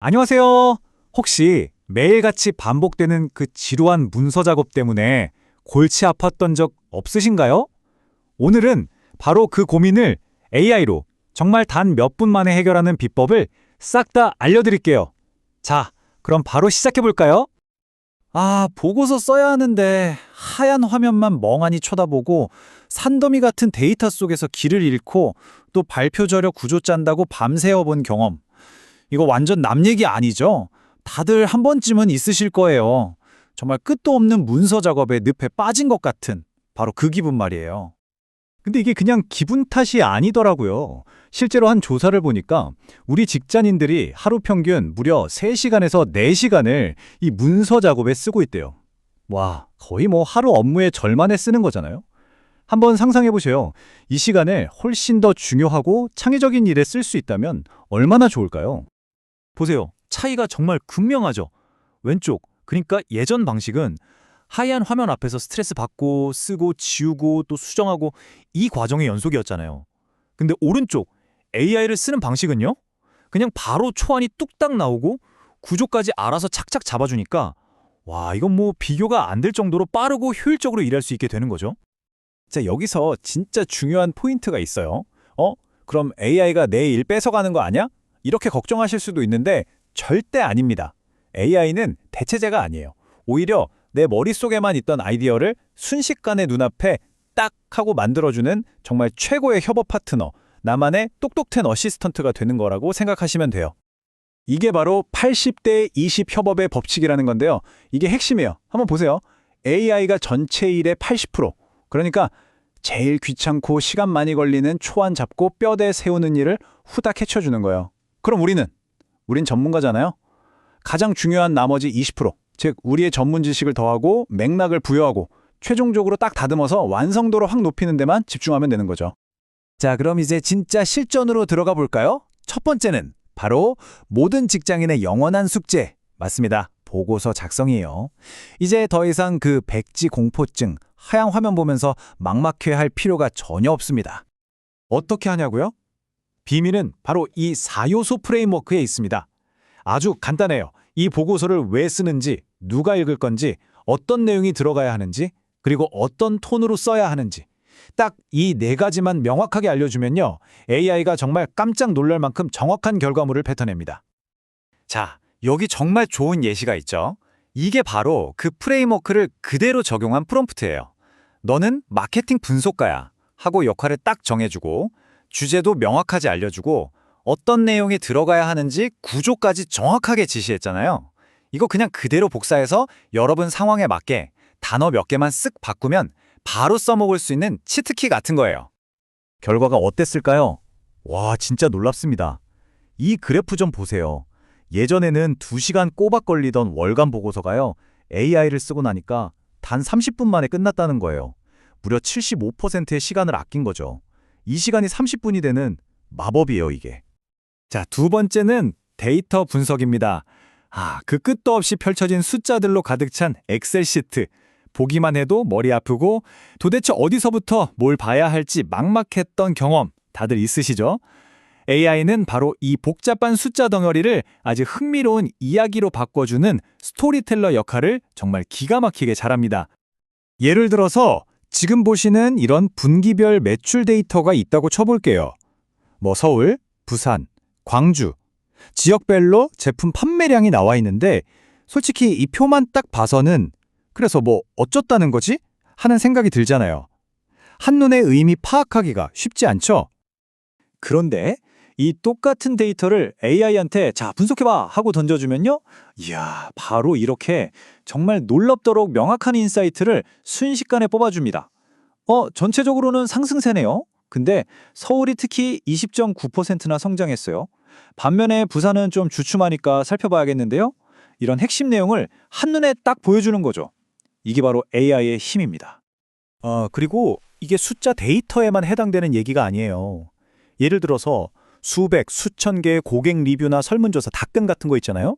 안녕하세요. 혹시 매일같이 반복되는 그 지루한 문서 작업 때문에 골치 아팠던 적 없으신가요? 오늘은 바로 그 고민을 AI로 정말 단 몇 분 만에 해결하는 비법을 싹 다 알려드릴게요. 자, 그럼 바로 시작해볼까요? 보고서 써야 하는데 하얀 화면만 멍하니 쳐다보고 산더미 같은 데이터 속에서 길을 잃고 또 발표 자료 구조 짠다고 밤새워 본 경험. 이거 완전 남 얘기 아니죠? 다들 한 번쯤은 있으실 거예요. 정말 끝도 없는 문서 작업에 늪에 빠진 것 같은 바로 그 기분 말이에요. 근데 이게 그냥 기분 탓이 아니더라고요. 실제로 한 조사를 보니까 우리 직장인들이 하루 평균 무려 3시간에서 4시간을 이 문서 작업에 쓰고 있대요. 와, 거의 뭐 하루 업무의 절반에 쓰는 거잖아요. 한번 상상해 보세요. 이 시간을 훨씬 더 중요하고 창의적인 일에 쓸 수 있다면 얼마나 좋을까요? 보세요. 차이가 정말 극명하죠. 왼쪽, 그러니까 예전 방식은 하얀 화면 앞에서 스트레스 받고 쓰고 지우고 또 수정하고 이 과정의 연속이었잖아요. 근데 오른쪽, AI를 쓰는 방식은요? 그냥 바로 초안이 뚝딱 나오고 구조까지 알아서 착착 잡아주니까 와, 이건 뭐 비교가 안 될 정도로 빠르고 효율적으로 일할 수 있게 되는 거죠. 자, 여기서 진짜 중요한 포인트가 있어요. 그럼 AI가 내 일 뺏어가는 거 아니야? 이렇게 걱정하실 수도 있는데 절대 아닙니다. AI는 대체제가 아니에요. 오히려 내 머릿속에만 있던 아이디어를 순식간에 눈앞에 딱 하고 만들어주는 정말 최고의 협업 파트너, 나만의 똑똑텐 어시스턴트가 되는 거라고 생각하시면 돼요. 이게 바로 80대 20 협업의 법칙이라는 건데요. 이게 핵심이에요. 한번 보세요. AI가 전체 일의 80%, 그러니까 제일 귀찮고 시간 많이 걸리는 초안 잡고 뼈대 세우는 일을 후딱 해쳐주는 거예요. 그럼 우린 전문가잖아요. 가장 중요한 나머지 20%, 즉 우리의 전문 지식을 더하고 맥락을 부여하고 최종적으로 딱 다듬어서 완성도를 확 높이는 데만 집중하면 되는 거죠. 자, 그럼 이제 진짜 실전으로 들어가 볼까요? 첫 번째는 바로 모든 직장인의 영원한 숙제, 맞습니다. 보고서 작성이에요. 이제 더 이상 그 백지 공포증, 하얀 화면 보면서 막막해할 필요가 전혀 없습니다. 어떻게 하냐고요? 비밀은 바로 이 4요소 프레임워크에 있습니다. 아주 간단해요. 이 보고서를 왜 쓰는지, 누가 읽을 건지, 어떤 내용이 들어가야 하는지, 그리고 어떤 톤으로 써야 하는지. 딱 이 4가지만 명확하게 알려주면요. AI가 정말 깜짝 놀랄 만큼 정확한 결과물을 뱉어냅니다. 자, 여기 정말 좋은 예시가 있죠. 이게 바로 그 프레임워크를 그대로 적용한 프롬프트예요. 너는 마케팅 분석가야 하고 역할을 딱 정해주고 주제도 명확하게 알려주고 어떤 내용이 들어가야 하는지 구조까지 정확하게 지시했잖아요. 이거 그냥 그대로 복사해서 여러분 상황에 맞게 단어 몇 개만 쓱 바꾸면 바로 써먹을 수 있는 치트키 같은 거예요. 결과가 어땠을까요? 와, 진짜 놀랍습니다. 이 그래프 좀 보세요. 예전에는 2시간 꼬박 걸리던 월간 보고서가요. AI를 쓰고 나니까 단 30분 만에 끝났다는 거예요. 무려 75%의 시간을 아낀 거죠. 이 시간이 30분이 되는 마법이에요, 이게. 자, 두 번째는 데이터 분석입니다. 그 끝도 없이 펼쳐진 숫자들로 가득 찬 엑셀 시트. 보기만 해도 머리 아프고 도대체 어디서부터 뭘 봐야 할지 막막했던 경험 다들 있으시죠? AI는 바로 이 복잡한 숫자 덩어리를 아주 흥미로운 이야기로 바꿔주는 스토리텔러 역할을 정말 기가 막히게 잘합니다. 예를 들어서 지금 보시는 이런 분기별 매출 데이터가 있다고 쳐볼게요. 서울, 부산, 광주, 지역별로 제품 판매량이 나와 있는데 솔직히 이 표만 딱 봐서는 그래서 어쩌다는 거지? 하는 생각이 들잖아요. 한눈에 의미 파악하기가 쉽지 않죠? 그런데 이 똑같은 데이터를 AI한테 자, 분석해봐 하고 던져주면요. 이야, 바로 이렇게 정말 놀랍도록 명확한 인사이트를 순식간에 뽑아줍니다. 전체적으로는 상승세네요. 근데 서울이 특히 20.9%나 성장했어요. 반면에 부산은 좀 주춤하니까 살펴봐야겠는데요. 이런 핵심 내용을 한눈에 딱 보여주는 거죠. 이게 바로 AI의 힘입니다. 그리고 이게 숫자 데이터에만 해당되는 얘기가 아니에요. 예를 들어서 수백, 수천 개의 고객 리뷰나 설문조사 답변 같은 거 있잖아요.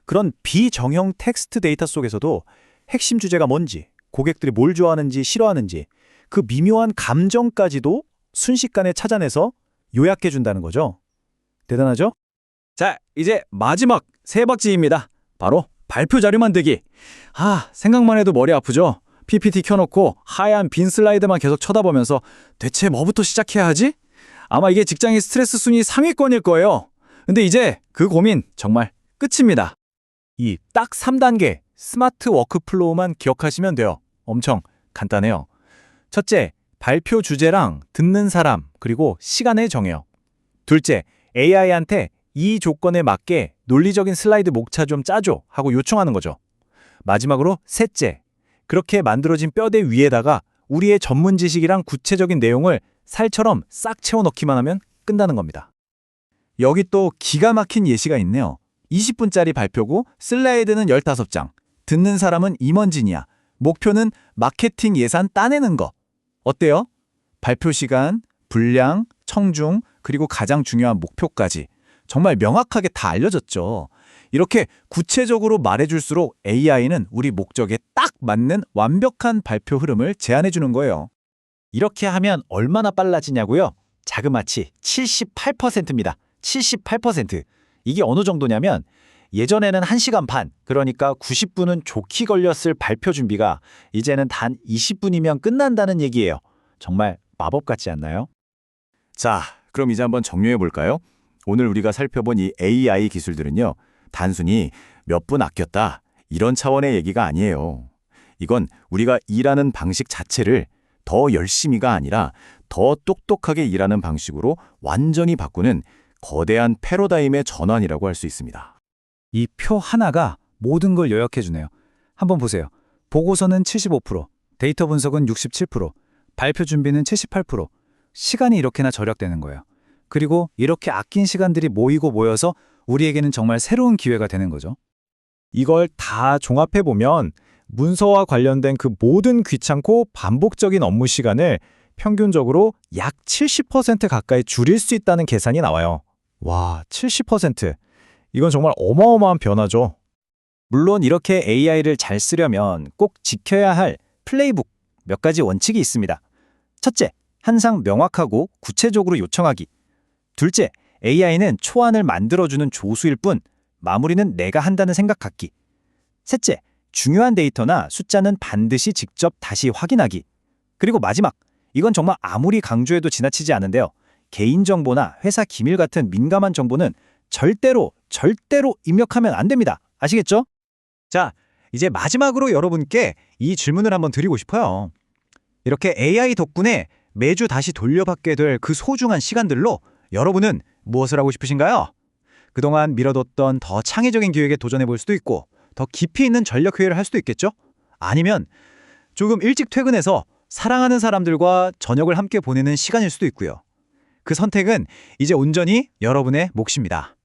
그런 비정형 텍스트 데이터 속에서도 핵심 주제가 뭔지, 고객들이 뭘 좋아하는지 싫어하는지 그 미묘한 감정까지도 순식간에 찾아내서 요약해준다는 거죠. 대단하죠? 자, 이제 마지막 세 번째입니다. 바로 발표 자료 만들기. 생각만 해도 머리 아프죠? PPT 켜놓고 하얀 빈 슬라이드만 계속 쳐다보면서 대체 뭐부터 시작해야 하지? 아마 이게 직장인 스트레스 순위 상위권일 거예요. 근데 이제 그 고민 정말 끝입니다. 이 딱 3단계 스마트 워크플로우만 기억하시면 돼요. 엄청 간단해요. 첫째, 발표 주제랑 듣는 사람 그리고 시간을 정해요. 둘째, AI한테 이 조건에 맞게 논리적인 슬라이드 목차 좀 짜줘 하고 요청하는 거죠. 마지막으로 셋째, 그렇게 만들어진 뼈대 위에다가 우리의 전문 지식이랑 구체적인 내용을 살처럼 싹 채워넣기만 하면 끝나는 겁니다. 여기 또 기가 막힌 예시가 있네요. 20분짜리 발표고 슬라이드는 15장, 듣는 사람은 임원진이야. 목표는 마케팅 예산 따내는 거. 어때요? 발표 시간, 분량, 청중, 그리고 가장 중요한 목표까지 정말 명확하게 다 알려졌죠. 이렇게 구체적으로 말해줄수록 AI는 우리 목적에 딱 맞는 완벽한 발표 흐름을 제안해주는 거예요. 이렇게 하면 얼마나 빨라지냐고요? 자그마치 78%입니다. 78%. 이게 어느 정도냐면 예전에는 1시간 반, 그러니까 90분은 좋게 걸렸을 발표 준비가 이제는 단 20분이면 끝난다는 얘기예요. 정말 마법 같지 않나요? 자, 그럼 이제 한번 정리해 볼까요? 오늘 우리가 살펴본 이 AI 기술들은요, 단순히 몇 분 아꼈다 이런 차원의 얘기가 아니에요. 이건 우리가 일하는 방식 자체를 더 열심히가 아니라 더 똑똑하게 일하는 방식으로 완전히 바꾸는 거대한 패러다임의 전환이라고 할 수 있습니다. 이 표 하나가 모든 걸 요약해주네요. 한번 보세요. 보고서는 75%, 데이터 분석은 67%, 발표 준비는 78%. 시간이 이렇게나 절약되는 거예요. 그리고 이렇게 아낀 시간들이 모여서 우리에게는 정말 새로운 기회가 되는 거죠. 이걸 다 종합해보면 문서와 관련된 그 모든 귀찮고 반복적인 업무 시간을 평균적으로 약 70% 가까이 줄일 수 있다는 계산이 나와요. 와, 70%. 이건 정말 어마어마한 변화죠. 물론 이렇게 AI를 잘 쓰려면 꼭 지켜야 할 플레이북 몇 가지 원칙이 있습니다. 첫째, 항상 명확하고 구체적으로 요청하기. 둘째, AI는 초안을 만들어주는 조수일 뿐 마무리는 내가 한다는 생각 갖기. 셋째, 중요한 데이터나 숫자는 반드시 직접 다시 확인하기. 그리고 마지막, 이건 정말 아무리 강조해도 지나치지 않은데요. 개인정보나 회사 기밀 같은 민감한 정보는 절대로 입력하면 안 됩니다. 아시겠죠? 자, 이제 마지막으로 여러분께 이 질문을 한번 드리고 싶어요. 이렇게 AI 덕분에 매주 다시 돌려받게 될 그 소중한 시간들로 여러분은 무엇을 하고 싶으신가요? 그동안 미뤄뒀던 더 창의적인 기획에 도전해볼 수도 있고 더 깊이 있는 전력 회의를 할 수도 있겠죠? 아니면 조금 일찍 퇴근해서 사랑하는 사람들과 저녁을 함께 보내는 시간일 수도 있고요. 그 선택은 이제 온전히 여러분의 몫입니다.